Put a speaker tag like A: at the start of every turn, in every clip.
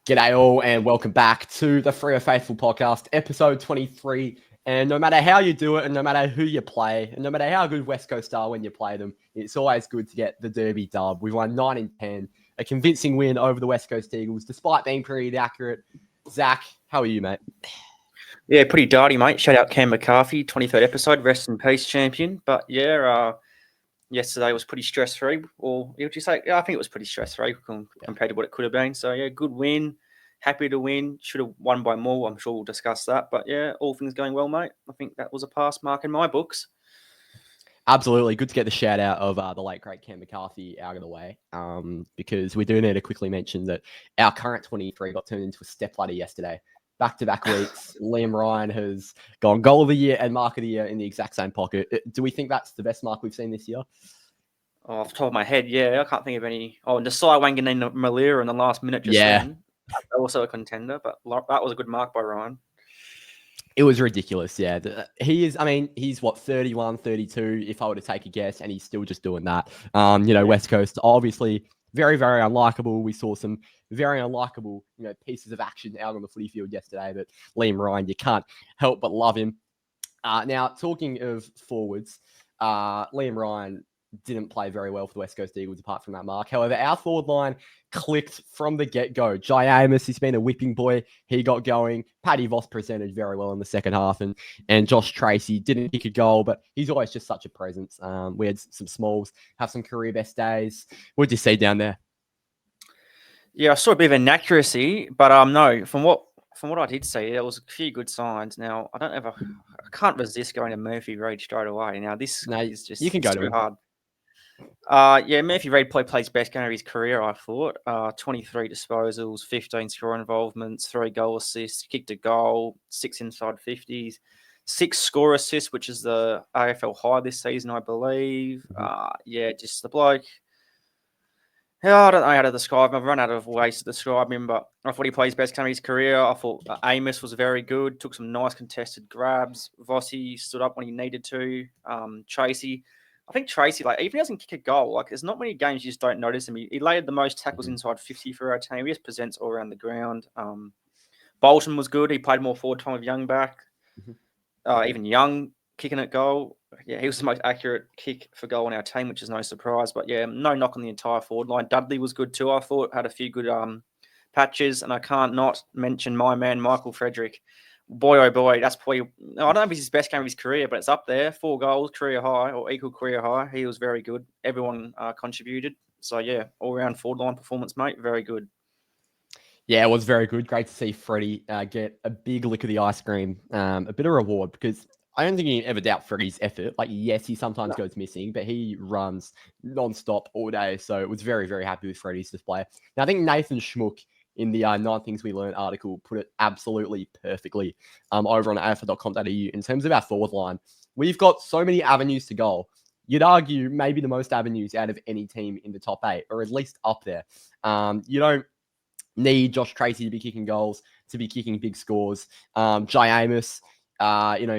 A: G'day all and welcome back to the Freo Faithful podcast, episode 23. And no matter how you do it and no matter who you play and no matter how good West Coast are when you play them, it's always good to get the Derby dub. We've won 9 in 10, a convincing win over the West Coast Eagles, despite being pretty accurate. Zach, how are you, mate?
B: Yeah, pretty dirty, mate. Shout out Cam McCarthy, 23rd episode, rest in peace, champion. But yeah, yesterday was pretty stress-free. Or would you say? Yeah, I think it was pretty stress-free compared to what it could have been. So yeah, good win. Happy to win. Should have won by more. I'm sure we'll discuss that. But yeah, all things going well, mate. I think that was a pass mark in my books.
A: Absolutely. Good to get the shout out of the late, great Cam McCarthy out of the way because we do need to quickly mention that our current 23 got turned into a stepladder yesterday. Back-to-back weeks, Liam Ryan has gone goal of the year and mark of the year in the exact same pocket. Do we think that's the best mark we've seen this year?
B: Oh, off the top of my head, yeah. I can't think of any. Oh, and Desai Wanganeen Malira in the last minute just then. Also a contender, but that was a good mark by Ryan.
A: It was ridiculous, yeah. He's what, 31, 32, if I were to take a guess, and he's still just doing that. West Coast, obviously, very, very unlikable. We saw some very unlikable, pieces of action out on the footy field yesterday, but Liam Ryan, you can't help but love him. Now, talking of forwards, Liam Ryan didn't play very well for the West Coast Eagles apart from that mark. However, our forward line clicked from the get-go. Jai Amos, he's been a whipping boy. He got going. Paddy Voss presented very well in the second half. And Josh Tracy didn't kick a goal, but he's always just such a presence. We had some Smalls have some career best days. What did you see down there?
B: Yeah, I saw a bit of inaccuracy, but no, from what I did see, there was a few good signs. Now, I can't resist going to Murphy Reid straight away. Now, this is just
A: you can go
B: so
A: to him.
B: hard. Yeah, Murphy Reid probably plays best game of his career, I thought. 23 disposals, 15 score involvements, 3 goal assists, kicked a goal, 6 inside 50s, 6 score assists, which is the AFL high this season, I believe. Just the bloke. I don't know how to describe him. I've run out of ways to describe him, but I thought he plays best game of his career. I thought Amos was very good, took some nice contested grabs. Vossi stood up when he needed to. Tracy, even he doesn't kick a goal. There's not many games you just don't notice him. He laid the most tackles inside 50 for our team. He just presents all around the ground. Bolton was good. He played more forward time with Young back. Even Young kicking at goal. Yeah, he was the most accurate kick for goal on our team, which is no surprise. But yeah, no knock on the entire forward line. Dudley was good too, I thought. Had a few good patches. And I can't not mention my man, Michael Frederick. Boy, oh boy, that's probably, I don't know if it's his best game of his career, but it's up there. 4 goals, career high, or equal career high. He was very good. Everyone contributed. So yeah, all-round forward line performance, mate. Very good.
A: Yeah, it was very good. Great to see Freddie get a big lick of the ice cream, a bit of reward, because I don't think you can ever doubt Freddie's effort. Yes, he sometimes goes missing, but he runs non-stop all day. So it was very, very happy with Freddie's display. Now, I think Nathan Schmook in the 9 Things We Learned article put it absolutely perfectly over on afl.com.au in terms of our forward line. We've got so many avenues to goal. You'd argue maybe the most avenues out of any team in the top 8, or at least up there. You don't need Josh Tracy to be kicking goals, to be kicking big scores. Jai Amos,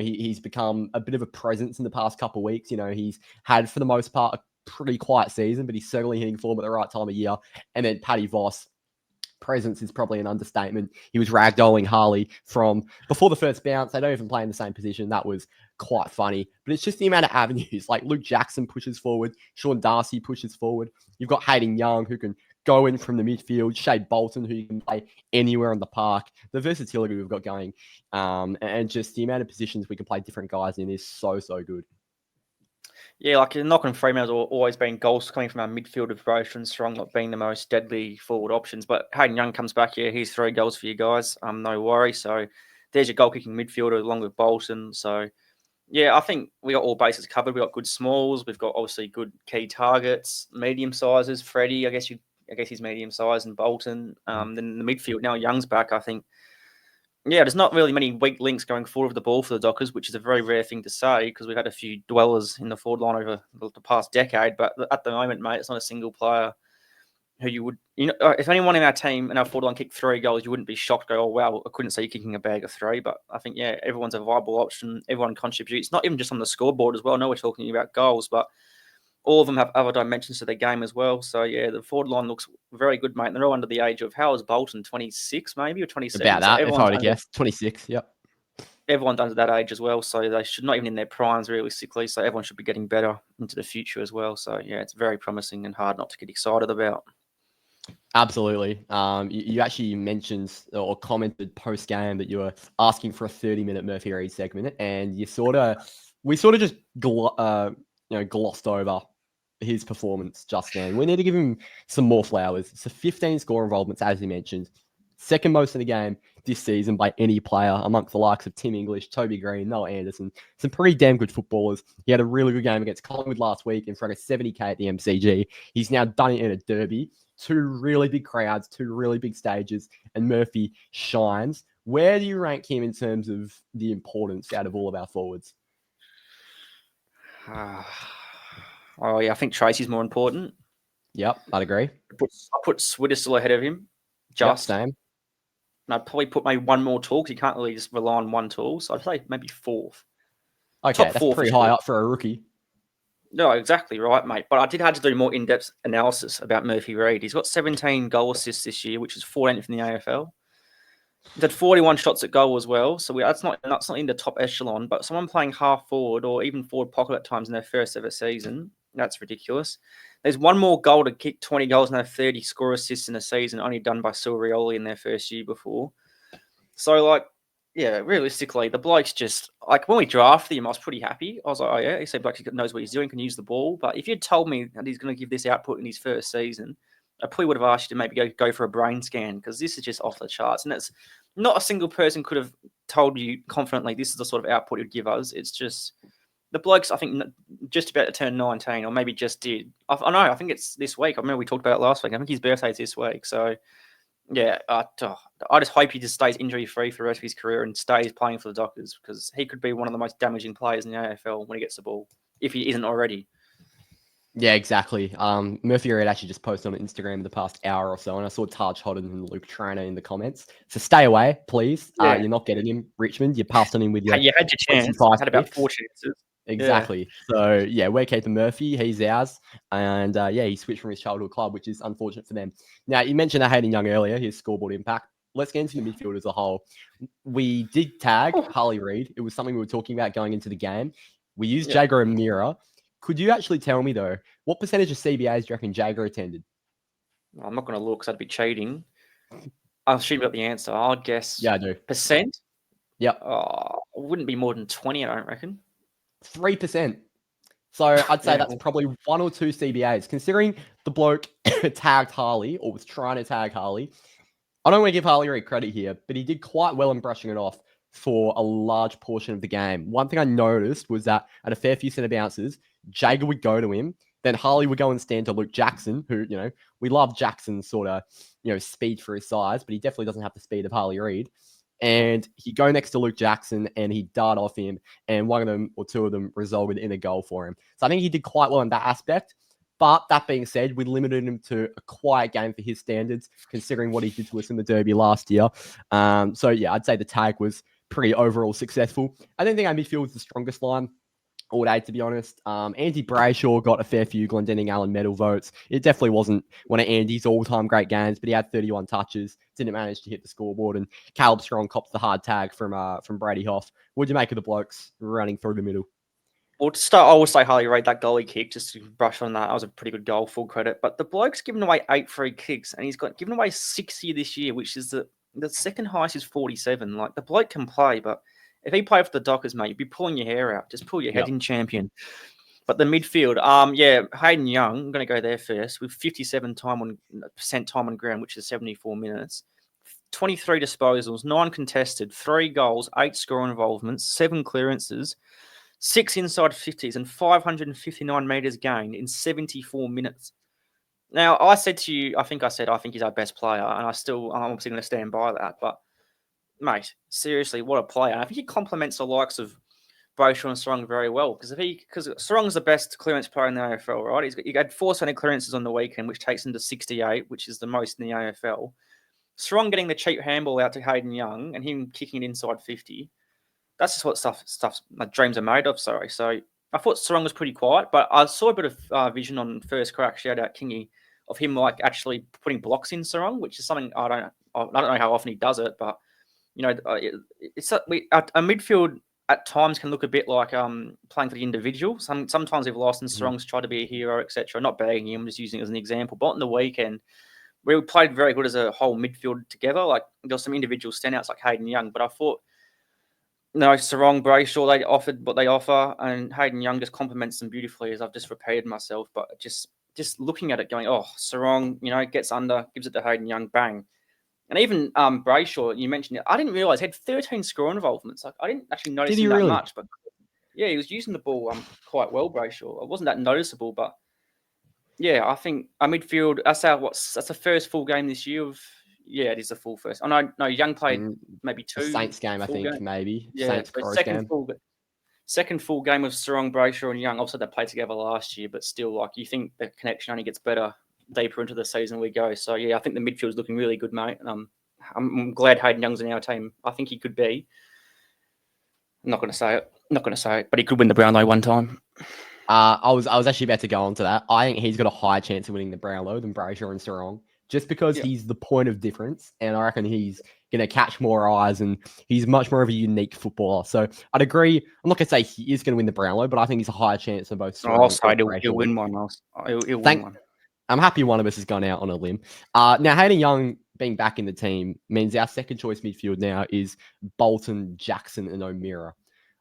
A: he's become a bit of a presence in the past couple of weeks. He's had, for the most part, a pretty quiet season, but he's certainly hitting form at the right time of year. And then Paddy Voss, presence is probably an understatement. He was ragdolling Harley from before the first bounce. They don't even play in the same position. That was quite funny. But it's just the amount of avenues. Luke Jackson pushes forward. Sean Darcy pushes forward. You've got Hayden Young, who can go in from the midfield. Shea Bolton, who can play anywhere on the park. The versatility we've got going, and just the amount of positions we can play different guys in is so, so good.
B: Yeah, knock on Fremantle has always been goals coming from our midfield of Roche and Strong not being the most deadly forward options. But Hayden Young comes back here. He's 3 goals for you guys. No worry. So there's your goal-kicking midfielder along with Bolton. So, yeah, I think we got all bases covered. We got good smalls. We've got obviously good key targets, medium sizes. Freddie, I guess he's medium size, and Bolton. Then the midfield, now Young's back, I think. Yeah, there's not really many weak links going forward with the ball for the Dockers, which is a very rare thing to say because we've had a few dwellers in the forward line over the past decade. But at the moment, mate, it's not a single player who you would, if anyone in our team and our forward line kicked 3 goals, you wouldn't be shocked. Go, oh wow, I couldn't see you kicking a bag of 3. But I think everyone's a viable option. Everyone contributes, not even just on the scoreboard as well. I know we're talking about goals, but all of them have other dimensions to their game as well. So, yeah, the forward line looks very good, mate. And they're all under the age of, how old Bolton? 26 maybe or 27?
A: About that, if I were to guess. 26, yep.
B: Everyone's under that age as well. So they should not even in their primes realistically. So everyone should be getting better into the future as well. So, yeah, it's very promising and hard not to get excited about.
A: Absolutely. You actually mentioned or commented post game that you were asking for a 30-minute Murphy Reid segment, and we sort of just glossed over his performance just then. We need to give him some more flowers. So 15 score involvements, as you mentioned, second most in the game this season by any player amongst the likes of Tim English, Toby Green, Noah Anderson. Some pretty damn good footballers. He had a really good game against Collingwood last week in front of 70k at the MCG. He's now done it in a derby. 2 really big crowds, 2 really big stages, and Murphy shines. Where do you rank him in terms of the importance out of all of our forwards?
B: Oh, yeah, I think Tracy's more important.
A: Yep, I'd agree.
B: I put Switter still ahead of him.
A: Just. Yep, same.
B: And I'd probably put maybe one more tool because you can't really just rely on one tool. So I'd say maybe 4th.
A: Okay,
B: Top
A: that's
B: 4
A: pretty high up for a rookie.
B: No, exactly right, mate. But I did have to do more in-depth analysis about Murphy Reid. He's got 17 goal assists this year, which is 14th in the AFL. He's had 41 shots at goal as well. So that's not in the top echelon. But someone playing half forward or even forward pocket at times in their first ever season, that's ridiculous. There's one more goal to kick 20 goals and have 30 score assists in a season, only done by Silverioli in their first year before. So, yeah, realistically, the bloke's just, when we drafted him, I was pretty happy. I was like, oh, yeah, he seems like he knows what he's doing, can use the ball. But if you'd told me that he's going to give this output in his first season, I probably would have asked you to maybe go for a brain scan because this is just off the charts. And it's not a single person could have told you confidently this is the sort of output he'd give us. It's just the bloke's, I think, just about to turn 19 or maybe just did. I know, I think it's this week. I remember we talked about it last week. I think his birthday's this week. So, yeah, I just hope he just stays injury-free for the rest of his career and stays playing for the Dockers because he could be one of the most damaging players in the AFL when he gets the ball, if he isn't already.
A: Yeah, exactly. Murphy Reid actually just posted on Instagram in the past hour or so, and I saw Taj Hodden and Luke Trainer in the comments. So stay away, please. Yeah. You're not getting him, Richmond. You passed on him with your...
B: You had your chance. You had about 4 chances.
A: Exactly. Yeah. So, yeah, we're keeping Murphy. He's ours. And, he switched from his childhood club, which is unfortunate for them. Now, you mentioned Hayden Young earlier, his scoreboard impact. Let's get into the midfield as a whole. We did tag Harley Reid. It was something we were talking about going into the game. We used Jago O'Meara. Could you actually tell me, though, what percentage of CBAs do you reckon Jago attended?
B: I'm not going to look because that'd be cheating. I'll shoot about the answer. I'll guess.
A: Yeah, I do.
B: Percent?
A: Yep.
B: It wouldn't be more than 20, I don't reckon.
A: 3%. So I'd say that's probably 1 or 2 CBAs. Considering the bloke tagged Harley or was trying to tag Harley, I don't want to give Harley Reid credit here, but he did quite well in brushing it off for a large portion of the game. One thing I noticed was that at a fair few centre bounces, Jago would go to him, then Harley would go and stand to Luke Jackson, who, we love Jackson's sort of, speed for his size, but he definitely doesn't have the speed of Harley Reid. And he'd go next to Luke Jackson and he'd dart off him, and one of them or 2 of them resulted in a goal for him. So I think he did quite well in that aspect. But that being said, we limited him to a quiet game for his standards, considering what he did to us in the derby last year. So, yeah, I'd say the tag was pretty overall successful. I don't think our midfield was the strongest line all day, to be honest. Andy Brayshaw got a fair few Glendinning-Allan Medal votes. It definitely wasn't one of Andy's all-time great games, but he had 31 touches, didn't manage to hit the scoreboard, and Caleb Strong copped the hard tag from Brady Hoff. What'd you make of the blokes running through the middle?
B: Well, to start, I will say Harley Reid, that goal he kicked, just to brush on that was a pretty good goal, full credit. But the bloke's given away 8 free kicks, and he's given away 60 this year, which is the second highest is 47. The bloke can play, but if he played for the Dockers, mate, you'd be pulling your hair out. Just pull your head in, champion. But the midfield, Hayden Young, I'm going to go there first, with 57% time on ground, which is 74 minutes. 23 disposals, 9 contested, 3 goals, 8 score involvements, 7 clearances, 6 inside 50s, and 559 metres gained in 74 minutes. Now, I said to you, I think he's our best player, and I'm obviously going to stand by that. But, mate, seriously, what a player. And I think he complements the likes of Brayshaw and Strong very well, because Strong's the best clearance player in the AFL, right? He had 4 clearances on the weekend, which takes him to 68, which is the most in the AFL. Strong getting the cheap handball out to Hayden Young and him kicking it inside 50. That's just what stuff my dreams are made of. Sorry. So I thought Sarong was pretty quiet, but I saw a bit of vision on first crack. Shout out Kingy of him like actually putting blocks in Sarong, which is something I don't know how often he does it, but it's a midfield at times can look a bit like playing for the individual. Sometimes we've lost and Sarong's tried to be a hero, etc. Not bagging him, just using it as an example. But on the weekend, we played very good as a whole midfield together. Like there were some individual standouts like Hayden Young, but I thought Sarong, Brayshaw, they offered what they offer, and Hayden Young just complements them beautifully. As I've just repeated myself, but just looking at it, going, Sarong, gets under, gives it to Hayden Young, bang. And even Brayshaw, you mentioned it. I didn't realise he had 13 score involvements. Like I didn't actually notice him that much, but yeah, he was using the ball quite well. Brayshaw. It wasn't that noticeable, but yeah, I think our midfield. That's the first full game this year. It is the full first. Oh no, Young played maybe two.
A: The Saints game, I think, maybe.
B: Yeah,
A: Saints
B: so
A: game.
B: Second full game of Sarong, Brayshaw, and Young. Obviously, they played together last year, but still, like you think the connection only gets better deeper into the season we go. So yeah, I think the midfield is looking really good, mate. And I'm glad Hayden Young's in our team. I think he could be. I'm not going to say it, but he could win the Brownlow one time.
A: I was actually about to go on to that. I think he's got a higher chance of winning the Brownlow than Brayshaw and Sarong, just because he's the point of difference, and I reckon he's going to catch more eyes, and he's much more of a unique footballer. So I'd agree. I'm not going to say he is going to win the Brownlow, but I think he's a higher chance than both Sarong
B: I'll say
A: and
B: he'll win one. He'll win one.
A: I'm happy one of us has gone out on a limb. Now, Hayden Young being back in the team means our second choice midfield now is Bolton, Jackson, and O'Meara.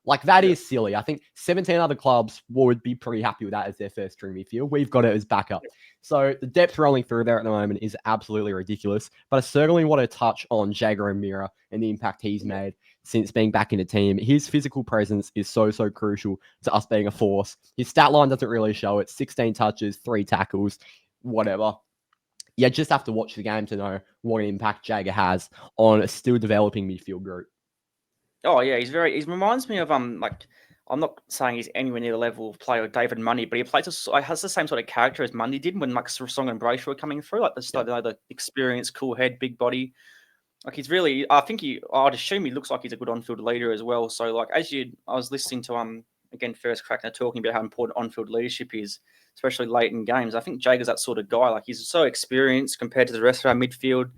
A: Like, that is silly. I think 17 other clubs would be pretty happy with that as their first string midfield. We've got it as backup. So the depth rolling through there at the moment is absolutely ridiculous. But I certainly want to touch on Jager O'Meara and the impact he's made since being back in the team. His physical presence is so crucial to us being a force. His stat line doesn't really show it. 16 touches, 3 tackles, whatever. You just have to watch the game to know what impact Jager has on a still developing midfield group.
B: Oh yeah, he reminds me of I'm not saying he's anywhere near the level of player David Mundy, but he has the same sort of character as Mundy did when like Song and Brayshaw were coming through, like the experienced, cool head, big body. Like he's really, I'd assume he looks like he's a good on-field leader as well. So like I was listening to again first crack, and they're talking about how important on-field leadership is, especially late in games. I think Jager's that sort of guy. Like he's so experienced compared to the rest of our midfield.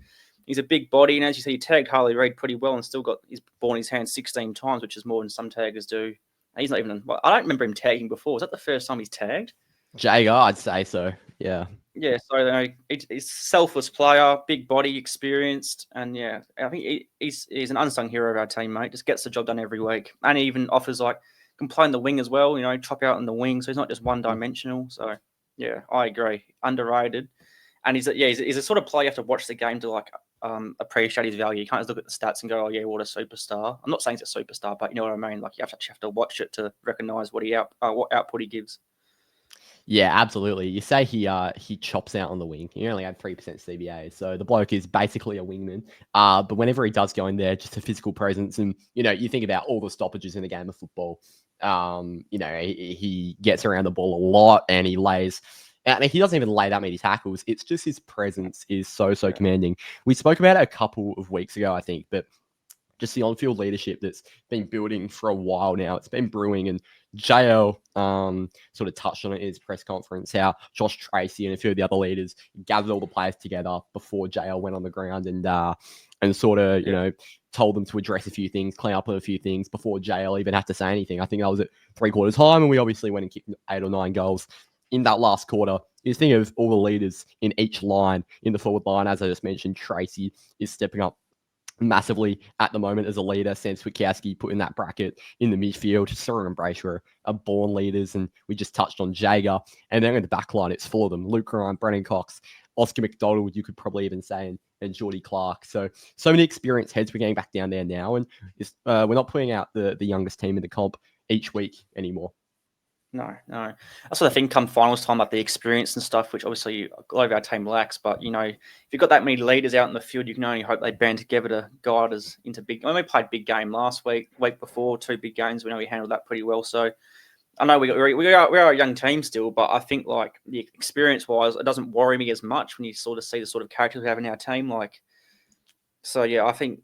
B: He's a big body, and as you see, he tagged Reid pretty well, and still got his ball in his hand 16 times, which is more than some taggers do. And he's not even. I don't remember him tagging before. Was that the first time he's tagged?
A: Jager, I'd say so. Yeah.
B: Yeah. So he's a selfless player, big body, experienced, and yeah, I think he's an unsung hero of our team, mate. Just gets the job done every week, and he even offers can play in the wing as well. Chop out in the wing, so he's not just one-dimensional. So yeah, I agree. Underrated. And he's a sort of player you have to watch the game to appreciate his value. You can't just look at the stats and go, "Oh yeah, what a superstar." I'm not saying he's a superstar, but you know what I mean. Like you have to watch it to recognize what output he gives.
A: Yeah, absolutely. You say he chops out on the wing. He only had 3% CBA, so the bloke is basically a wingman. But whenever he does go in there, just a physical presence, and you think about all the stoppages in the game of football. He gets around the ball a lot, and he lays. I mean, he doesn't even lay that many tackles. It's just his presence is so commanding. We spoke about it a couple of weeks ago, I think, but just the on-field leadership that's been building for a while now. It's been brewing, and JL sort of touched on it in his press conference, how Josh Tracy and a few of the other leaders gathered all the players together before JL went on the ground and sort of, told them to address a few things, clean up on a few things before JL even had to say anything. I think that was at 3/4 time, and we obviously went and kicked 8 or 9 goals in that last quarter. You think of all the leaders in each line, in the forward line, as I just mentioned, Tracy is stepping up massively at the moment as a leader. Sam Switkowski put in that bracket in the midfield. Sarong and Brayshaw are born leaders, and we just touched on Jager. And then in the back line, it's full of them. Luke Ryan, Brennan Cox, Oscar McDonald, you could probably even say, and Geordie Clark. So many experienced heads. We're getting back down there now, and we're not putting out the youngest team in the comp each week anymore.
B: No. That's what I think come finals time, like the experience and stuff, which obviously a lot of our team lacks. But, if you've got that many leaders out in the field, you can only hope they band together to guide us into big. We played big game last week before, 2 big games. We know we handled that pretty well. So I know we are a young team still, but I think the experience-wise, it doesn't worry me as much when you sort of see the sort of characters we have in our team. So yeah, I think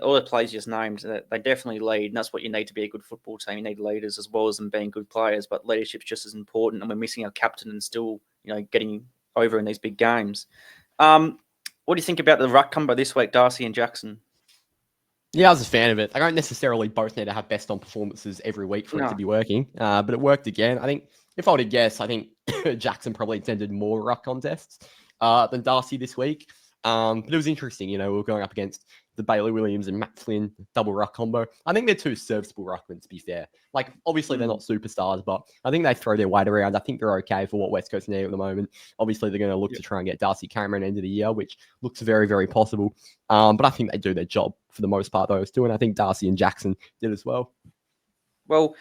B: all the players you just named, they definitely lead, and that's what you need to be a good football team. You need leaders as well as them being good players, but leadership's just as important. And we're missing our captain and still, getting over in these big games. What do you think about the ruck combo this week, Darcy and Jackson?
A: Yeah, I was a fan of it. I don't necessarily both need to have best on performances every week for it to be working, but it worked again. I think if I were to guess, I think Jackson probably attended more ruck contests than Darcy this week. But it was interesting, we were going up against the Bailey Williams and Matt Flynn double ruck combo. I think they're two serviceable ruckmen, to be fair. Like, obviously, they're not superstars, but I think they throw their weight around. I think they're okay for what West Coast need at the moment. Obviously, they're going to look to try and get Darcy Cameron end of the year, which looks very, very possible. But I think they do their job for the most part, those two. And I think Darcy and Jackson did as well.
B: Well,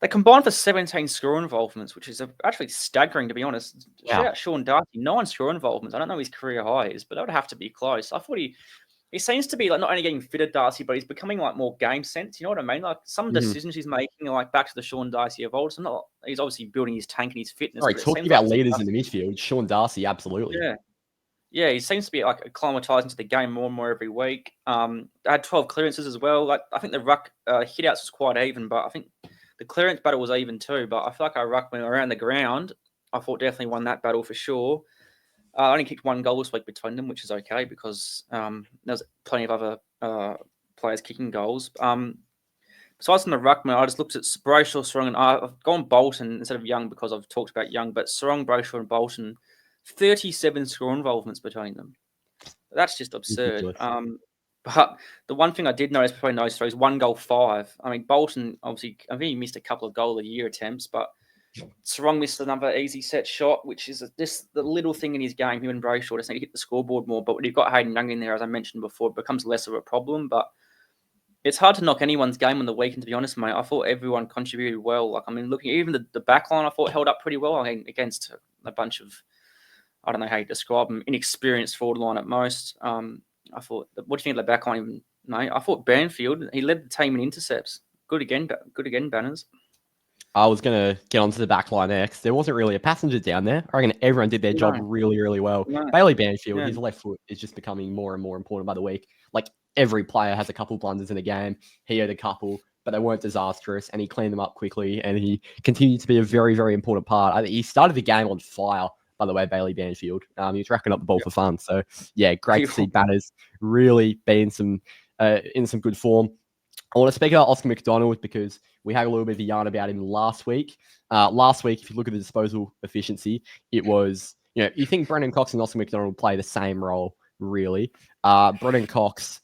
B: they combined for 17 score involvements, which is actually staggering, to be honest. Shout out Sean Darcy, 9 score involvements. I don't know his career high is, but that would have to be close. I thought he seems to be like not only getting fitter, Darcy, but he's becoming like more game sense. You know what I mean? Like some decisions he's making are like back to the Sean Darcy of old. So he's obviously building his tank and his fitness.
A: All right, talking about leaders in the midfield, Sean Darcy, absolutely.
B: Yeah, he seems to be like acclimatizing to the game more and more every week. I had 12 clearances as well. Like I think the ruck hit outs was quite even, but I think the clearance battle was even too. But I feel like our ruckmen around the ground, I thought definitely won that battle for sure. I only kicked 1 goal this week between them, which is okay because there's plenty of other players kicking goals. Besides from the ruckman, I just looked at Brayshaw, Sarong, and I've gone Bolton instead of Young because I've talked about Young. But Sarong, Brayshaw, and Bolton, 37 score involvements between them. That's just absurd. But the one thing I did notice between those three is 1 goal, 5. I mean, Bolton, obviously, I think he missed a couple of goal a year attempts, but Sarong missed another easy set shot, which is just the little thing in his game. Him and Brayshaw just need to hit the scoreboard more. But when you've got Hayden Young in there, as I mentioned before, it becomes less of a problem. But it's hard to knock anyone's game on the weekend, to be honest, mate. I thought everyone contributed well. Like, I mean, looking even the back line, I thought held up pretty well. I mean, against a bunch of, I don't know how you describe them, inexperienced forward line at most. I thought, what do you think of the back line, mate? I thought Banfield, he led the team in intercepts. Good again, Banners.
A: I was going to get onto the back line next. There wasn't really a passenger down there. I reckon everyone did their job really, really well. Bailey Banfield, his left foot is just becoming more and more important by the week. Like, every player has a couple blunders in a game. He had a couple, but they weren't disastrous, and he cleaned them up quickly, and he continued to be a very, very important part. He started the game on fire, by the way, Bailey Banfield. He was racking up the ball for fun. So, yeah, great to see Banners really be in some good form. I want to speak about Oscar McDonald because we had a little bit of a yarn about him last week. Last week, if you look at the disposal efficiency, it was, you think Brendan Cox and Oscar McDonald play the same role, really. Brendan Cox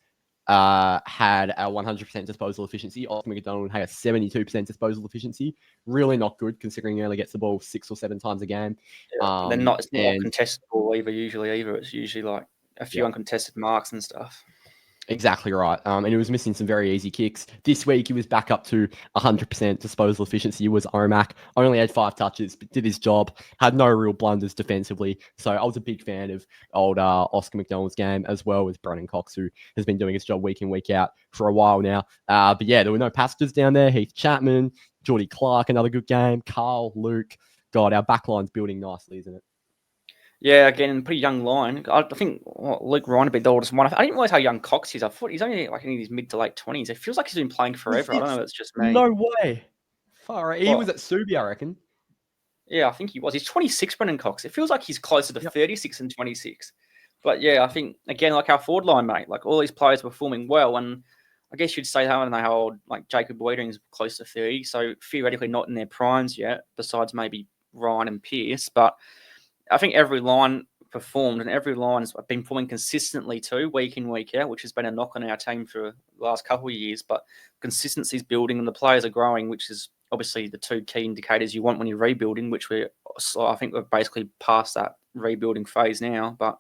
A: had a 100% disposal efficiency. Oscar McDonald had a 72% disposal efficiency. Really not good considering he only gets the ball 6 or 7 times a game.
B: It's not a contested ball either. It's usually like a few uncontested marks and stuff.
A: Exactly right. And he was missing some very easy kicks. This week, he was back up to 100% disposal efficiency. He was Omac. Only had 5 touches, but did his job. Had no real blunders defensively. So I was a big fan of old Oscar McDonald's game, as well as Brendan Cox, who has been doing his job week in, week out for a while now. But yeah, there were no passengers down there. Heath Chapman, Geordie Clark, another good game. Carl, Luke. God, our backline's building nicely, isn't it?
B: Yeah, again, pretty young line. I think Luke Ryan would be the oldest one. I didn't realize how young Cox is. I thought he's only like in his mid to late 20s. It feels like he's been playing forever. I don't know if it's just me.
A: No way. Far He was at Subi, I reckon.
B: Yeah, I think he was. He's 26, Brendan Cox. It feels like he's closer to 36 and 26. But yeah, I think, again, like our forward line, mate, like all these players were performing well. And I guess you'd say, I don't know how old, like Jacob Wiedering is close to 30. So theoretically not in their primes yet, besides maybe Ryan and Pearce. But I think every line performed, and every line's been performing consistently too, week in, week out, which has been a knock on our team for the last couple of years. But consistency's building and the players are growing, which is obviously the 2 key indicators you want when you're rebuilding, which I think we're basically past that rebuilding phase now. But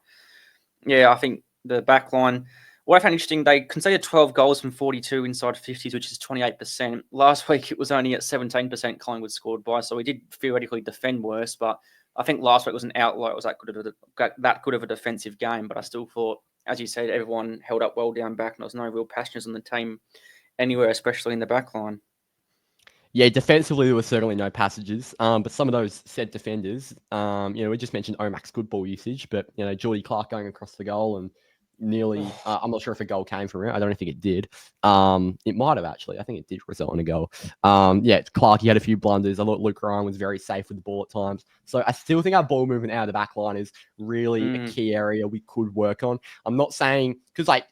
B: yeah, I think the back line, what I found interesting, they conceded 12 goals from 42 inside 50s, which is 28%. Last week, it was only at 17% Collingwood scored by, so we did theoretically defend worse, but I think last week was an outlier. It was that good of a defensive game, but I still thought, as you said, everyone held up well down back, and there was no real passengers on the team anywhere, especially in the back line.
A: Yeah, defensively, there were certainly no passages, but some of those said defenders, we just mentioned Omac's good ball usage, but, Geordie Clark going across the goal and nearly. I'm not sure if a goal came from it. I don't think it did. It might have actually. I think it did result in a goal. Yeah, Clark, he had a few blunders. I thought Luke Ryan was very safe with the ball at times. So I still think our ball movement out of the back line is really a key area we could work on. I'm not saying because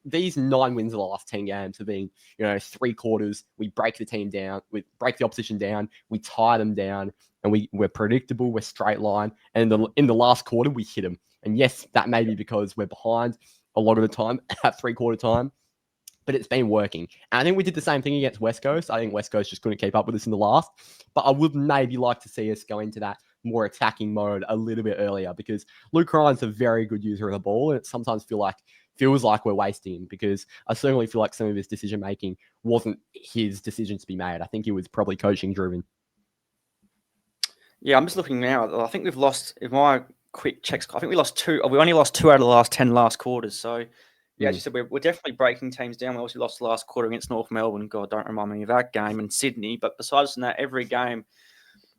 A: these 9 wins of the last 10 games have been, 3 quarters. We break the team down, we break the opposition down, we tie them down, and we're predictable, we're straight line. And in the last quarter, we hit them. And yes, that may be because we're behind a lot of the time at 3/4 time, but it's been working. And I think we did the same thing against West Coast. I think West Coast just couldn't keep up with us in the last. But I would maybe like to see us go into that more attacking mode a little bit earlier because Luke Ryan's a very good user of the ball. And it sometimes feels like we're wasting him because I certainly feel like some of his decision making wasn't his decision to be made. I think he was probably coaching driven.
B: Yeah, I'm just looking now. I think we've lost, if my quick checks, I think we lost 2, or we only lost 2 out of the last 10 last quarters. So, yeah, as you said, we're definitely breaking teams down. We obviously lost the last quarter against North Melbourne. God, don't remind me of that game, and Sydney. But besides that, every game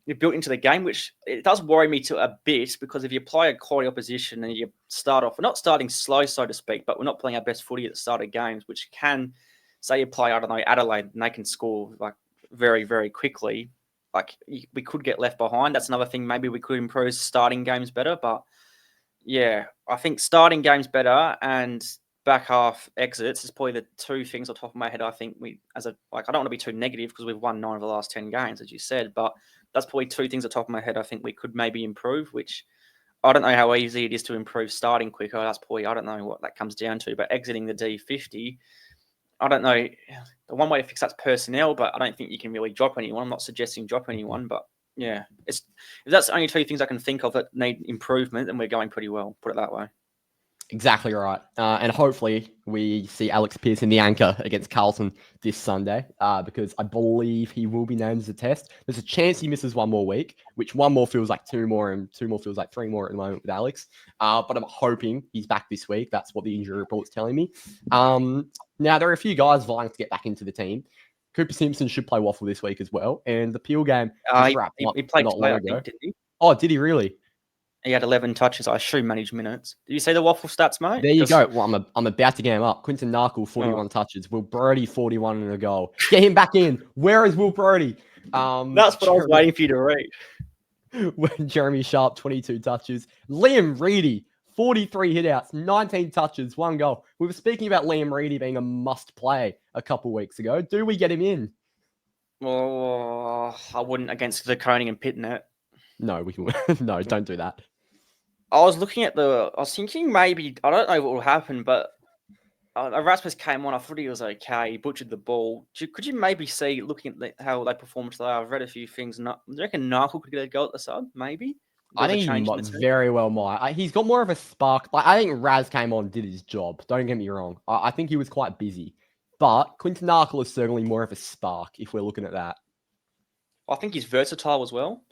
B: you've built into the game, which it does worry me to a bit because if you play a quality opposition and you start off, we're not starting slow, so to speak, but we're not playing our best footy at the start of games, which can, say you play, I don't know, Adelaide, and they can score very, very quickly. We could get left behind. That's another thing. Maybe we could improve starting games better. But yeah, I think starting games better and back half exits is probably the 2 things on top of my head. I think I don't want to be too negative because we've won 9 of the last 10 games, as you said, but that's probably 2 things on top of my head. I think we could maybe improve, which I don't know how easy it is to improve starting quicker. That's probably, I don't know what that comes down to, but exiting the D50, I don't know. The one way to fix that's personnel, but I don't think you can really drop anyone. I'm not suggesting drop anyone, but yeah, if that's the only 2 things I can think of that need improvement, then we're going pretty well. Put it that way.
A: Exactly right. And hopefully we see Alex Pearson, the anchor, against Carlton this Sunday because I believe he will be named as a test. There's a chance he misses 1 more week, which 1 more feels like 2 more and 2 more feels like 3 more at the moment with Alex. But I'm hoping he's back this week. That's what the injury report's telling me. Now, there are a few guys vying to get back into the team. Cooper Simpson should play Waffle this week as well. And the Peel game just wrapped up
B: he played
A: not
B: today,
A: long
B: I
A: ago.
B: think, didn't he?
A: Oh, did he really?
B: He had 11 touches. I assume managed minutes. Did you see the Waffle stats, mate?
A: There you go. Well, I'm about to get him up. Quinton Narkle, 41 touches. Will Brodie, 41 and a goal. Get him back in. Where is Will Brodie?
B: That's what I was waiting for you to read.
A: Jeremy Sharp, 22 touches. Liam Reedy, 43 hitouts, 19 touches, 1 goal. We were speaking about Liam Reedy being a must play a couple weeks ago. Do we get him in?
B: Well, I wouldn't against the Koning and Pitnet.
A: No, no, don't do that.
B: I was thinking maybe, I don't know what will happen, but Erasmus came on. I thought he was okay. He butchered the ball. Could you maybe see, looking at how they performed today, I've read a few things. Do you reckon Narkle could get a goal at the sub? Maybe?
A: I think he very well might. He's got more of a spark. I think Raz came on and did his job. Don't get me wrong. I think he was quite busy. But Quinton Narkle is certainly more of a spark if we're looking at that.
B: I think he's versatile as well.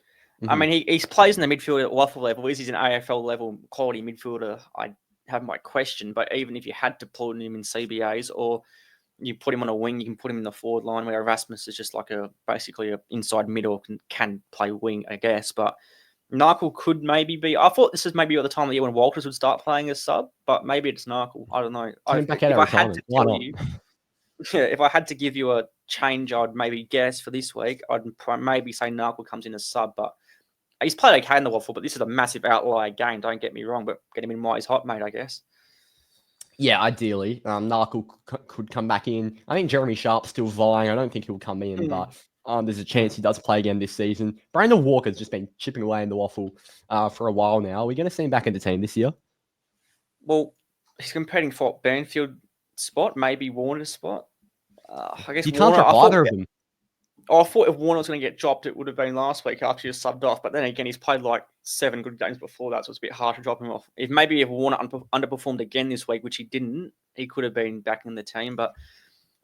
B: Mm-hmm. I mean, he plays in the midfield at Waffle level. Is he an AFL level quality midfielder? I have my question. But even if you had to put him in CBAs or you put him on a wing, you can put him in the forward line where Erasmus is just basically an inside mid or can play wing, I guess. But Narkle could maybe be. I thought this is maybe at the time of the year when Walters would start playing as sub, but maybe it's Narkle. I don't know. If I had to give you a change, I'd maybe guess for this week, I'd maybe say Narkle comes in as sub, but he's played okay in the Waffle, but this is a massive outlier game, don't get me wrong, but get him in while he's hot, mate, I guess.
A: Yeah, ideally. Narkle could come back in. I think Jeremy Sharp's still vying. I don't think he'll come in, but there's a chance he does play again this season. Brandon Walker's just been chipping away in the Waffle for a while now. Are we going to see him back in the team this year?
B: Well, he's competing for Banfield spot, maybe Warner's spot. I guess
A: you can't drop either of them.
B: I thought if Warner was going to get dropped, it would have been last week after he was subbed off. But then again, he's played 7 good games before that, so it's a bit hard to drop him off. If Warner underperformed again this week, which he didn't, he could have been back in the team. But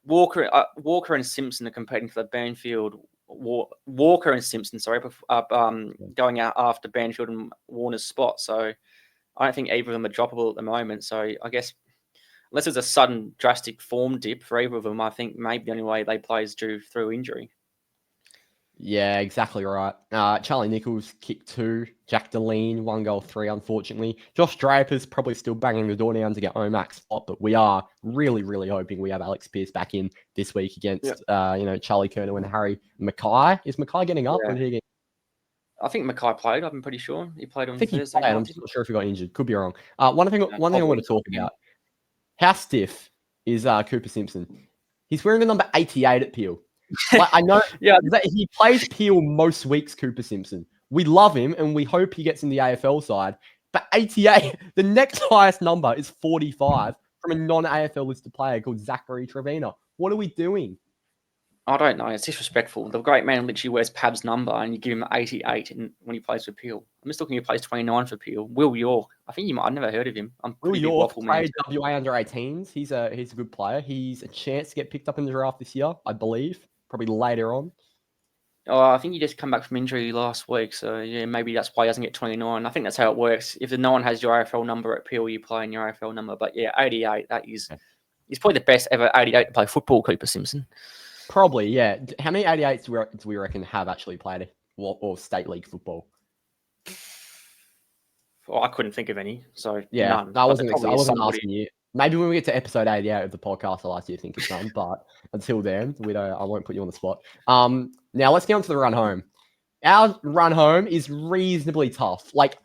B: Walker and Simpson are competing for the Banfield. Walker and Simpson, going out after Banfield and Warner's spot. So I don't think either of them are droppable at the moment. So I guess unless there's a sudden drastic form dip for either of them, I think maybe the only way they play is through injury.
A: Yeah, exactly right. Charlie Nichols kicked 2. Jack Deline 1 goal 3. Unfortunately, Josh Draper's probably still banging the door down to get Omac's spot, but we are really, really hoping we have Alex Pearce back in this week against Charlie Kerner and Harry Mackay. Is Mackay getting up? Or did he get...
B: I think Mackay played. I'm pretty sure he played on
A: I think he
B: Thursday
A: played.
B: night.
A: I'm just not sure if he got injured. Could be wrong. One thing I
B: Probably
A: want to talk
B: something.
A: about: how stiff is Cooper Simpson? He's wearing the number 88 at Peel. Like, I know that he plays Peel most weeks, Cooper Simpson. We love him and we hope he gets in the AFL side. But 88, the next highest number is 45 from a non-AFL listed player called Zachary Trevina. What are we doing?
B: I don't know. It's disrespectful. The great man literally wears Pab's number and you give him 88 when he plays for Peel. I'm just looking, he plays 29 for Peel. Will York. I think I've never heard of him. I'm
A: Will
B: pretty big
A: York
B: waffle man.
A: played WA under 18s. He's a good player. He's a chance to get picked up in the draft this year, I believe. Probably later on.
B: Oh, I think he just come back from injury last week. So, yeah, maybe that's why he doesn't get 29. I think that's how it works. If no one has your AFL number at Peel, you play in your AFL number. But, yeah, 88, he's probably the best ever 88 to play football, Cooper Simpson.
A: Probably, yeah. How many 88s do we reckon have actually played or state league football?
B: Well, I couldn't think of any. So,
A: yeah,
B: none.
A: I wasn't asking you. Maybe when we get to episode 88 of the podcast, I'll ask you to think of some. But until then, I won't put you on the spot. Now let's get on to the run home. Our run home is reasonably tough. Like,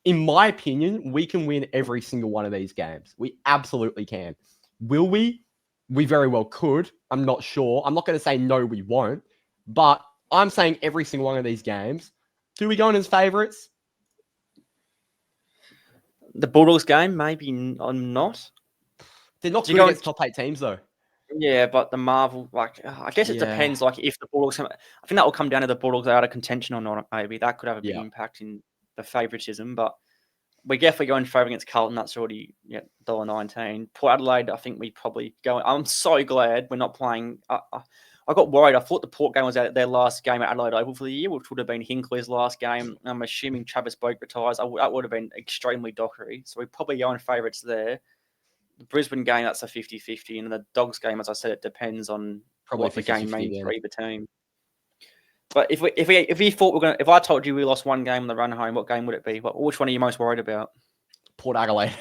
A: in my opinion, we can win every single one of these games. We absolutely can. Will we? We very well could. I'm not sure. I'm not going to say no, we won't. But I'm saying every single one of these games. Do we go in as favourites?
B: The Bulldogs game, maybe I'm not.
A: They're not good against top 8 teams, though.
B: Yeah, but the Marvel, I guess it depends. Like, if the Bulldogs, I think that will come down to the Bulldogs are out of contention or not. Maybe that could have a big impact in the favouritism. But we definitely go in favour against Carlton. That's already $1.19. Port Adelaide, I think we probably go. I'm so glad we're not playing. I got worried. I thought the Port game was their last game at Adelaide Oval for the year, which would have been Hinkley's last game. I'm assuming Travis Boak retires. That would have been extremely dockery. So we probably go in favourites there. The Brisbane game, that's a 50-50. And the Dogs game, as I said, it depends on probably what the game means for either team. But if we thought if I told you we lost one game on the run home, what game would it be? Which one are you most worried about?
A: Port Adelaide.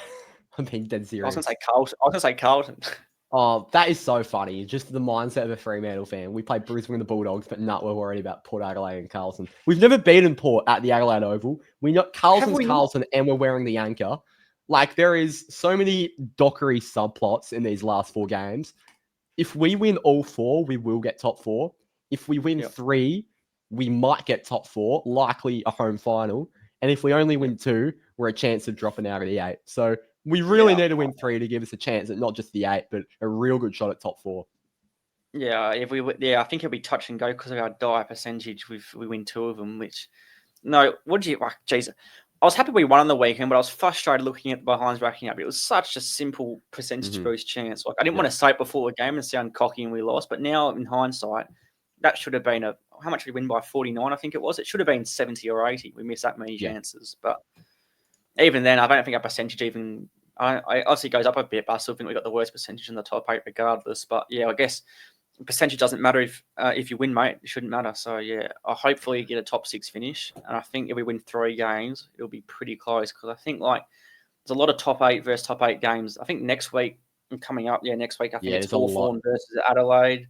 A: I'm being dead serious.
B: I was going to say Carlton.
A: Oh, that is so funny. Just the mindset of a Fremantle fan. We played Brisbane and the Bulldogs, but we're worried about Port Adelaide and Carlton. We've never beaten Port at the Adelaide Oval. We know Carlton's Carlton and we're wearing the anchor. Like, there is so many dockery subplots in these last 4 games. If we win all 4, we will get top 4. If we win 3, we might get top 4, likely a home final. And if we only win 2, we're a chance of dropping out of the 8. So we really need to win 3 to give us a chance at not just the 8, but a real good shot at top 4.
B: Yeah, I think it'll be touch and go because of our dire percentage. We win 2 of them, which jeez. I was happy we won on the weekend, but I was frustrated looking at the behinds racking up. It was such a simple percentage boost chance. Like, I didn't want to say it before the game and sound cocky and we lost, but now in hindsight, that should have been how much did we win by? 49, I think it was. It should have been 70 or 80. We missed that many chances, but even then, I don't think our percentage even. I obviously goes up a bit, but I still think we got the worst percentage in the top 8 regardless. But yeah, I guess percentage doesn't matter if you win, mate. It shouldn't matter. So yeah, I'll hopefully get a top 6 finish, and I think if we win 3 games, it'll be pretty close because I think there's a lot of top 8 versus top 8 games. I think next week coming up, next week I think it's Hawthorn versus Adelaide.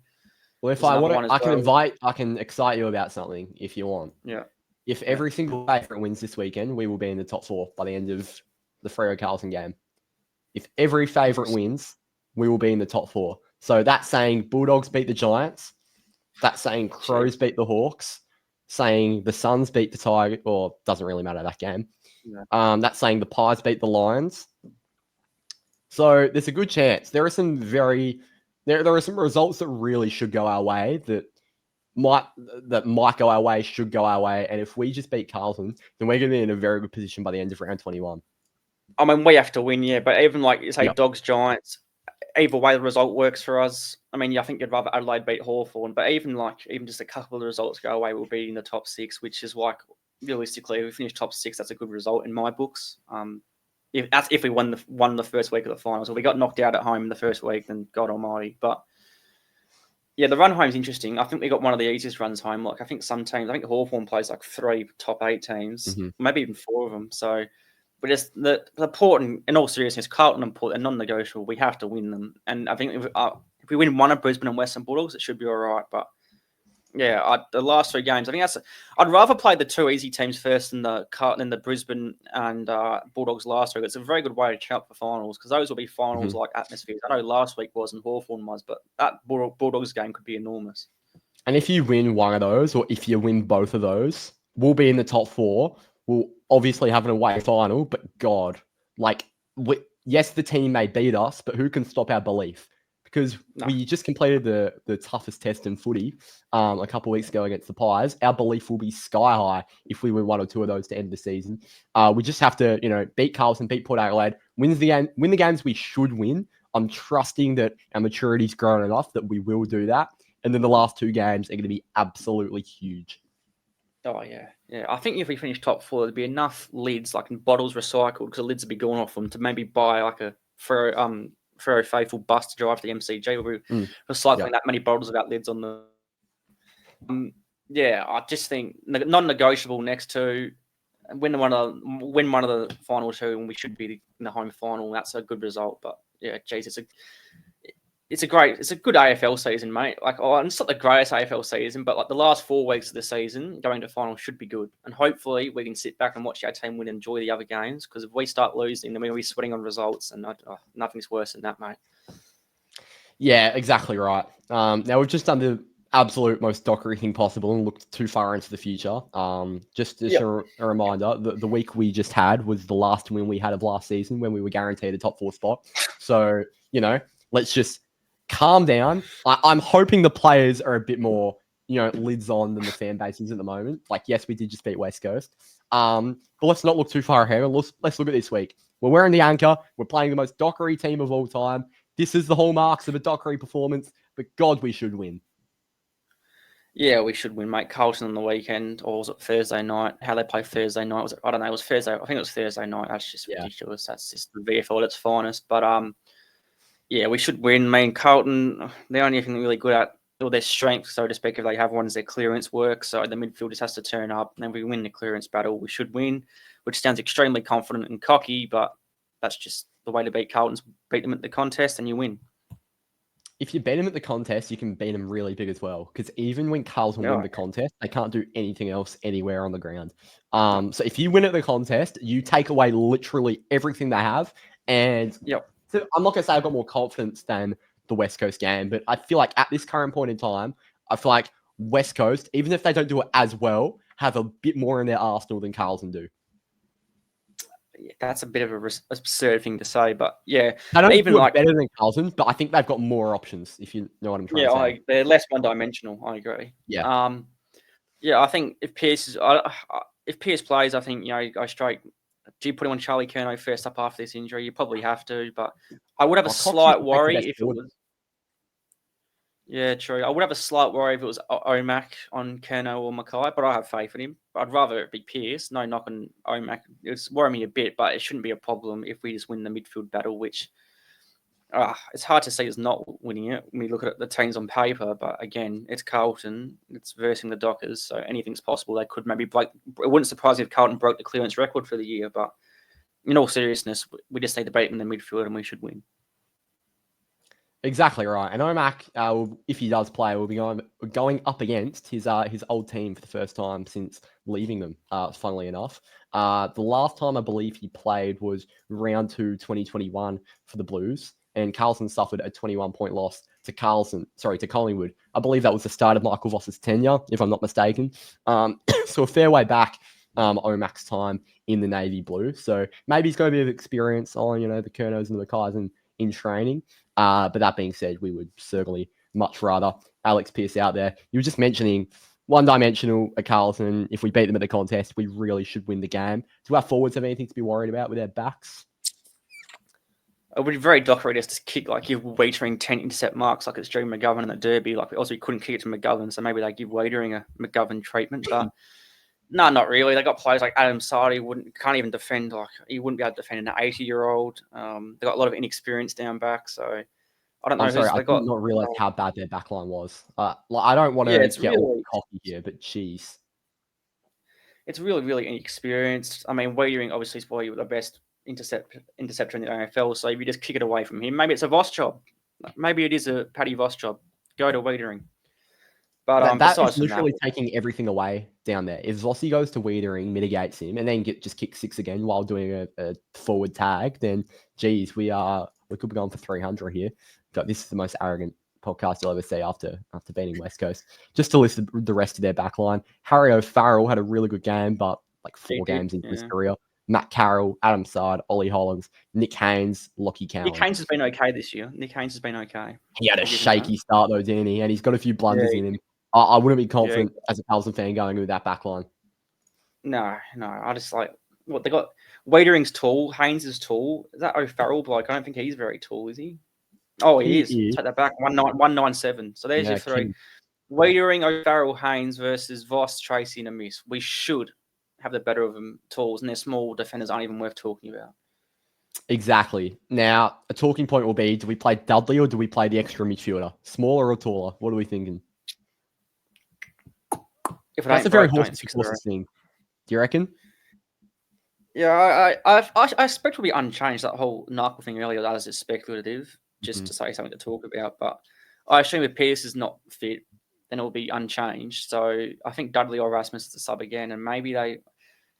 A: Well, if I want, I can excite you about something if you want.
B: Yeah.
A: If every single favourite wins this weekend, we will be in the top 4 by the end of the Freo Carlton game. If every favourite wins, we will be in the top 4. So that's saying Bulldogs beat the Giants. That's saying Crows beat the Hawks. Saying the Suns beat the Tigers, or doesn't really matter that game. Yeah. That's saying the Pies beat the Lions. So there's a good chance. There are some there are some results that really should go our way that might go our way, should go our way. And if we just beat Carlton, then we're going to be in a very good position by the end of round 21.
B: I mean, we have to win, but even Dogs, Giants, either way the result works for us. I mean, I think you'd rather Adelaide beat Hawthorn, but even just a couple of the results go away, we'll be in the top 6, which is realistically, if we finish top 6, that's a good result in my books. If we won the first week of the finals, if we got knocked out at home in the first week, then God Almighty. But Yeah, the run home's interesting. I think we got one of the easiest runs home. Like I think some teams, I think Hawthorn plays like 3 top 8 teams, maybe even 4 of them. So, but just the important, in all seriousness, Carlton and Port are non-negotiable. We have to win them, and I think if we win one of Brisbane and Western Bulldogs, it should be all right. But yeah, the last 3 games, I think I'd rather play the 2 easy teams first than the Carlton and the Brisbane and Bulldogs last week. It's a very good way to check up for finals because those will be finals like atmospheres. I know last week was and Hawthorn was, but that Bulldogs game could be enormous.
A: And if you win one of those, or if you win both of those, we'll be in the top 4. We'll obviously have an away final, but God, yes, the team may beat us, but who can stop our belief? Because we just completed the toughest test in footy a couple of weeks ago against the Pies. Our belief will be sky high if we win 1 or 2 of those to end the season. We just have to, beat Carlton, beat Port Adelaide, win the games we should win. I'm trusting that our maturity's grown enough that we will do that. And then the last 2 games are going to be absolutely huge.
B: Oh, yeah. Yeah, I think if we finish top 4, there'd be enough lids, like in bottles recycled, because the lids would be going off them, to maybe buy like a Freo Faithful bus to drive to the MCG. We'll be recycling that many bottles without lids on them. Yeah, I just think non-negotiable next to win one of the final 2, and we should be in the home final. That's a good result. But yeah, geez, it's a good AFL season, mate. Like, it's not the greatest AFL season, but like the last 4 weeks of the season going to final should be good. And hopefully we can sit back and watch our team win and enjoy the other games. Because if we start losing, then we'll be sweating on results, and nothing's worse than that, mate.
A: Yeah, exactly right. Now we've just done the absolute most Dockery thing possible and looked too far into the future. Just a reminder, the week we just had was the last win we had of last season when we were guaranteed a top 4 spot. So, let's just calm down. I'm hoping the players are a bit more, lids on than the fan base is at the moment. Like, yes, we did just beat West Coast. But let's not look too far ahead. Let's look at this week. We're wearing the anchor. We're playing the most Dockery team of all time. This is the hallmarks of a Dockery performance, but God, we should win.
B: Yeah, we should win, mate. Carlton on the weekend, or was it Thursday night? How they play Thursday night? I don't know. It was Thursday. I think it was Thursday night. That's just ridiculous. That's just the VFL at its finest. But yeah, we should win. I mean, Carlton, the only thing they're really good at, or their strength, so to speak, if they have one, is their clearance work. So the midfield just has to turn up. And then we win the clearance battle. We should win, which sounds extremely confident and cocky, but that's just the way to beat Carlton's beat them at the contest and you win.
A: If you beat them at the contest, you can beat them really big as well. Because even when Carlton win the contest, they can't do anything else anywhere on the ground. So if you win at the contest, you take away literally everything they have. And so I'm not going to say I've got more confidence than the West Coast game, but I feel like at this current point in time, I feel like West Coast, even if they don't do it as well, have a bit more in their arsenal than Carlton do.
B: Yeah, that's a bit of a absurd thing to say, but yeah,
A: they don't even do it better than Carlton, but I think they've got more options. If you know what I'm trying to say,
B: they're less one-dimensional. I agree.
A: Yeah,
B: I think if Pearce plays, I think go straight. Do you put him on Charlie Curnow first up after this injury? You probably have to, but I would have a slight worry if it was. Yeah, true. I would have a slight worry if it was Omac on Curnow or Mackay, but I have faith in him. I'd rather it be Pearce. No knock on Omac. It's worrying me a bit, but it shouldn't be a problem if we just win the midfield battle, which it's hard to see us not winning it when we look at the teams on paper. But again, it's Carlton. It's versing the Dockers, so anything's possible. They could maybe break. It wouldn't surprise me if Carlton broke the clearance record for the year, but in all seriousness, we just need to beat them in the midfield and we should win.
A: Exactly right. And Omac, if he does play, will be going up against his old team for the first time since leaving them, funnily enough. The last time I believe he played was round 2, 2021 for the Blues, and Carlton suffered a 21-point loss to Collingwood. I believe that was the start of Michael Voss's tenure, if I'm not mistaken. So a fair way back, Omac's time in the Navy Blue. So maybe he's got a bit of experience on, the Curnows and the Mackays in training. But that being said, we would certainly much rather Alex Pearce out there. You were just mentioning one-dimensional at Carlton. If we beat them at the contest, we really should win the game. Do our forwards have anything to be worried about with their backs?
B: It would be very Dockery just to kick, like, give Waitering 10 intercept marks like it's Joe McGovern in the Derby. Like, also, he couldn't kick it to McGovern, so maybe they give Waitering a McGovern treatment. But no, not really. They got players like Adam Sardi can't even defend. Like, he wouldn't be able to defend an 80-year-old. They got a lot of inexperience down back, so I don't know
A: I'm sorry,
B: who's
A: I
B: they
A: did
B: got.
A: not realize how bad their backline was. I don't want
B: Yeah,
A: to get all cocky here, but geez.
B: it's really, really inexperienced. I mean, Wiedering obviously is probably the best interceptor in the AFL. So if you just kick it away from him, maybe it's a Voss job. Maybe it is a Paddy Voss job. Go to Wiedering. But
A: That is
B: besides from that,
A: literally taking everything away down there. If Zossi goes to Wiedering, mitigates him, and then just kick 6 again while doing a forward tag, then geez, we could be going for 300 here. God, this is the most arrogant podcast you'll ever see after beating West Coast. Just to list the rest of their backline. Harry O'Farrell had a really good game, but like 4 games into his career. Matt Carroll, Adam Sard, Ollie Hollands, Nick Haynes, Lockie Cowan.
B: Nick Haynes has been okay this year. Nick Haynes has been okay.
A: He had a shaky start though, didn't he? And he's got a few blunders in him. I wouldn't be confident as a Carlton fan going with that back line.
B: No. I just like what they got. Wiedering's tall. Haynes is tall. Is that O'Farrell bloke? I don't think he's very tall, is he? Oh, he is. Take that back. 197. So there's your 3. Wiedering, O'Farrell, Haynes versus Voss, Tracy, and Amiss. We should have the better of them talls, and their small defenders aren't even worth talking about.
A: Exactly. Now, a talking point will be, do we play Dudley or do we play the extra midfielder? Smaller or taller? What are we thinking? That's a very horses thing. Do you reckon?
B: Yeah, I expect it will be unchanged. That whole knuckle thing earlier, that is speculative, just to say something to talk about. But I assume if Pierce is not fit, then it will be unchanged. So I think Dudley or Rasmus is the sub again, and maybe they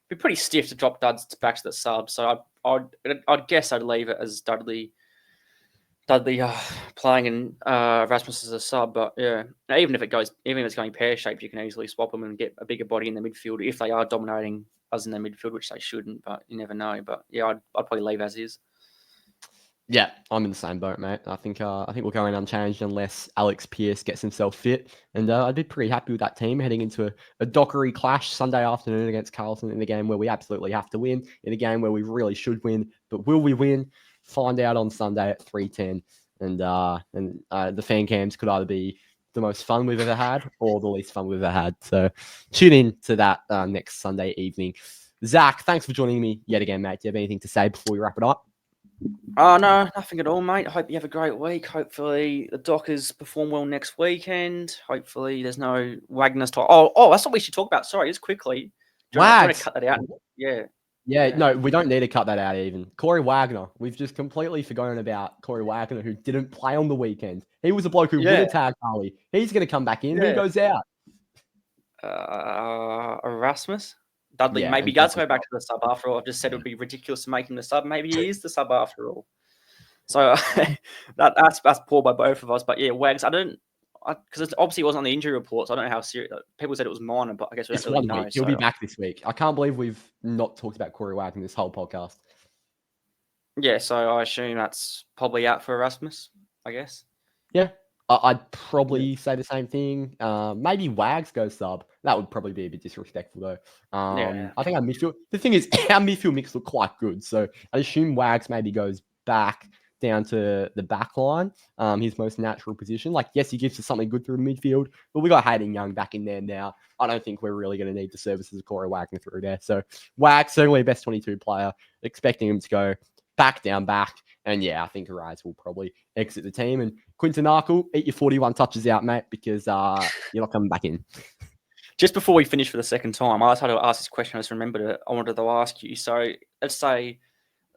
B: be pretty stiff to drop Duds back to the sub. So I'd guess I'd leave it as Dudley playing and Rasmus as a sub. But yeah, even if it's going pear shaped, you can easily swap them and get a bigger body in the midfield if they are dominating us in the midfield, which they shouldn't. But you never know. But yeah, I'd probably leave as is.
A: Yeah, I'm in the same boat, mate. I think we're going unchanged unless Alex Pearce gets himself fit, and I'd be pretty happy with that team heading into a Dockery clash Sunday afternoon against Carlton in a game where we absolutely have to win, in a game where we really should win. But will we win? Find out on Sunday at 3:10, and the fan cams could either be the most fun we've ever had or the least fun we've ever had. So tune in to that next Sunday evening. Zach, thanks for joining me yet again, mate. Do you have anything to say before we wrap it up?
B: Oh, no, nothing at all, mate. I hope you have a great week. Hopefully the Dockers perform well next weekend. Hopefully there's no Wagner's talk. Oh, that's what we should talk about. Sorry, just quickly. Do you want to cut that out? Yeah.
A: No, we don't need to cut that out even. Corey Wagner. We've just completely forgotten about Corey Wagner, who didn't play on the weekend. He was a bloke who would have tagged Harley. He's going to come back in. Who goes out?
B: Erasmus? Dudley, maybe he does go back to the sub after all. I've just said it would be ridiculous to make him the sub. Maybe he is the sub after all. So that's poor by both of us. But yeah, Wags, because obviously it wasn't on the injury report, so I don't know how serious. People said it was minor, but I guess we don't really know.
A: He'll be back this week. I can't believe we've not talked about Corey Wagner this whole podcast.
B: Yeah, so I assume that's probably out for Erasmus, I guess.
A: Yeah, I'd probably say the same thing. Maybe Wags goes sub. That would probably be a bit disrespectful, though. I think our midfield. The thing is, our midfield mix look quite good, so I assume Wags maybe goes back down to the back line, his most natural position. Like, yes, he gives us something good through midfield, but we got Hayden Young back in there now. I don't think we're really going to need the services of Corey Wagner through there. So Wags, certainly a best 22 player, expecting him to go back. And yeah, I think Arise will probably exit the team. And Quinton Arkle, eat your 41 touches out, mate, because you're not coming back in.
B: Just before we finish for the second time, I just had to ask this question. I just remembered it. I wanted to ask you. So let's say,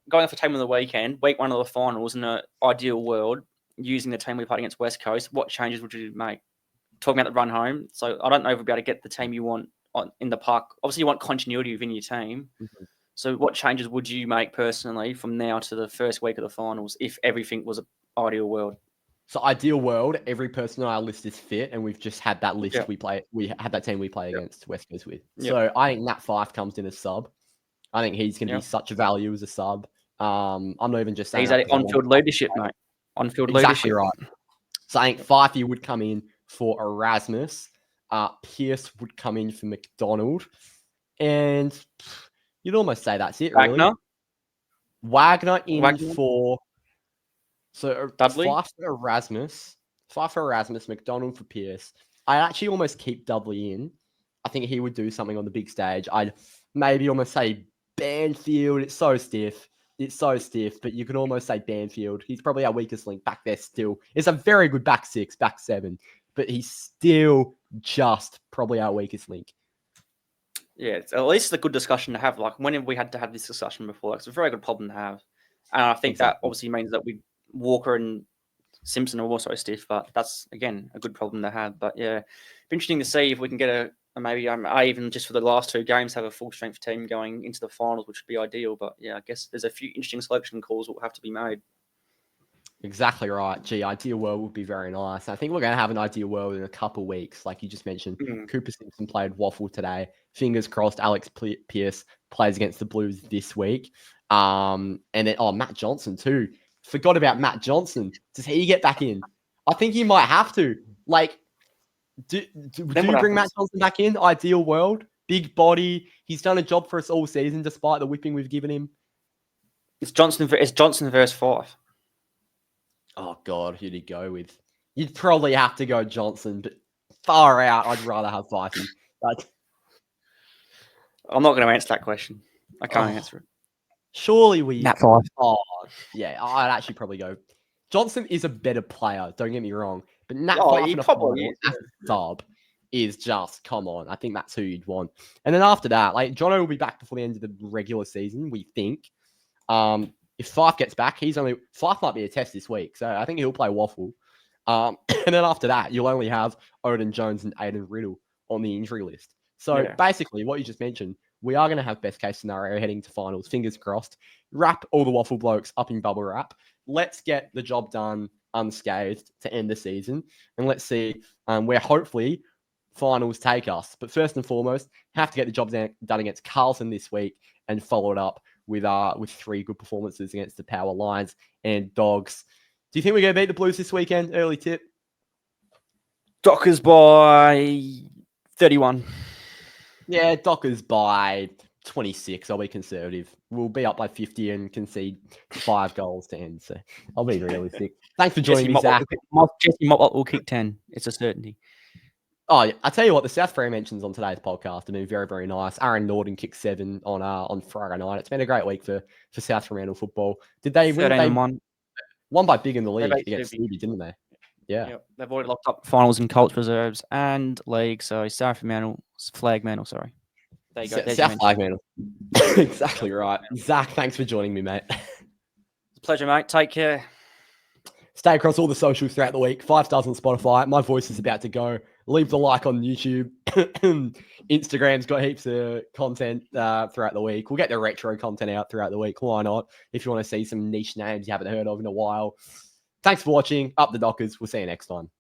B: going off the team on the weekend, week 1 of the finals, in an ideal world, using the team we played against West Coast, what changes would you make? Talking about the run home. So I don't know if we'll be able to get the team you want in the park. Obviously, you want continuity within your team. Mm-hmm. So what changes would you make personally from now to the first week of the finals if everything was an ideal world?
A: So ideal world, every person on our list is fit, and we've just had that list we had that team we play against West Coast with. So I think Nat Fife comes in as sub. I think he's going to be such a value as a sub. I'm not even just saying
B: he's at on-field leadership, mate. On-field leadership,
A: right? So I think Fifey would come in for Erasmus. Pierce would come in for McDonald, and you'd almost say that's it, really. Wagner in for
B: Dudley,
A: Fife for Erasmus, McDonald for Pierce. I'd actually almost keep Dudley in. I think he would do something on the big stage. I'd maybe almost say Banfield. It's so stiff. It's so stiff, but you can almost say Banfield. He's probably our weakest link back there still. It's a very good back six, back seven, but he's still just probably our weakest link.
B: Yeah, it's at least a good discussion to have. Like, when have we had to have this discussion before? Like, it's a very good problem to have. And I think that obviously means that Walker and Simpson are also stiff, but that's, again, a good problem to have. But yeah, be interesting to see if we can get maybe even just for the last 2 games have a full strength team going into the finals, which would be ideal. But yeah, I guess there's a few interesting selection calls that will have to be made.
A: Exactly right. Gee, ideal world would be very nice. I think we're going to have an ideal world in a couple of weeks. Like you just mentioned, Cooper Simpson played Waffle today. Fingers crossed Alex Pearce plays against the Blues this week. And then, Matt Johnson too. Forgot about Matt Johnson. Does he get back in? I think he might have to. Like, do you bring Matt Johnson back in? Ideal world. Big body. He's done a job for us all season despite the whipping we've given him.
B: It's Johnson versus Fife.
A: Oh, God, who'd he go with? You'd probably have to go Johnson, but far out, I'd rather have Fifey.
B: I'm not going to answer that question. I can't answer it.
A: Surely we...
B: Nat Fife.
A: Oh, yeah, I'd actually probably go... Johnson is a better player, don't get me wrong, but Nat Fife in a final as a sub is just, come on, I think that's who you'd want. And then after that, like, Jono will be back before the end of the regular season, we think. If Fife gets back, Fife might be a test this week, so I think he'll play Waffle. And then after that, you'll only have Odin Jones and Aiden Riddle on the injury list. So basically, what you just mentioned, we are going to have best case scenario heading to finals. Fingers crossed. Wrap all the Waffle blokes up in bubble wrap. Let's get the job done unscathed to end the season, and let's see where hopefully finals take us. But first and foremost, have to get the job done against Carlton this week and follow it up with 3 good performances against the Power Lions and Dogs. Do you think we're going to beat the Blues this weekend? Early tip.
B: Dockers by 31.
A: Yeah, Dockers by 26. I'll be conservative. We'll be up by 50 and concede 5 goals to end. So I'll be realistic. Thanks for joining me, Zach.
B: Jesse Motlop will kick 10. It's a certainty.
A: Oh, I tell you what, the South Freo mentions on today's podcast have been very, very nice. Aaron Norton kicked 7 on Friday night. It's been a great week for South Fremantle football. Did they win? They won by big in the league against Subi, didn't they? Yeah.
B: Yep. They've already locked up finals in Colts reserves and league. So South Fremantle, Flag Mantle, sorry.
A: There you go. South Flag Mantle. Exactly right. Zach, thanks for joining me, mate.
B: It's a pleasure, mate. Take care.
A: Stay across all the socials throughout the week. 5 stars on Spotify. My voice is about to go. Leave the like on YouTube. Instagram's got heaps of content throughout the week. We'll get the retro content out throughout the week. Why not? If you want to see some niche names you haven't heard of in a while. Thanks for watching. Up the Dockers. We'll see you next time.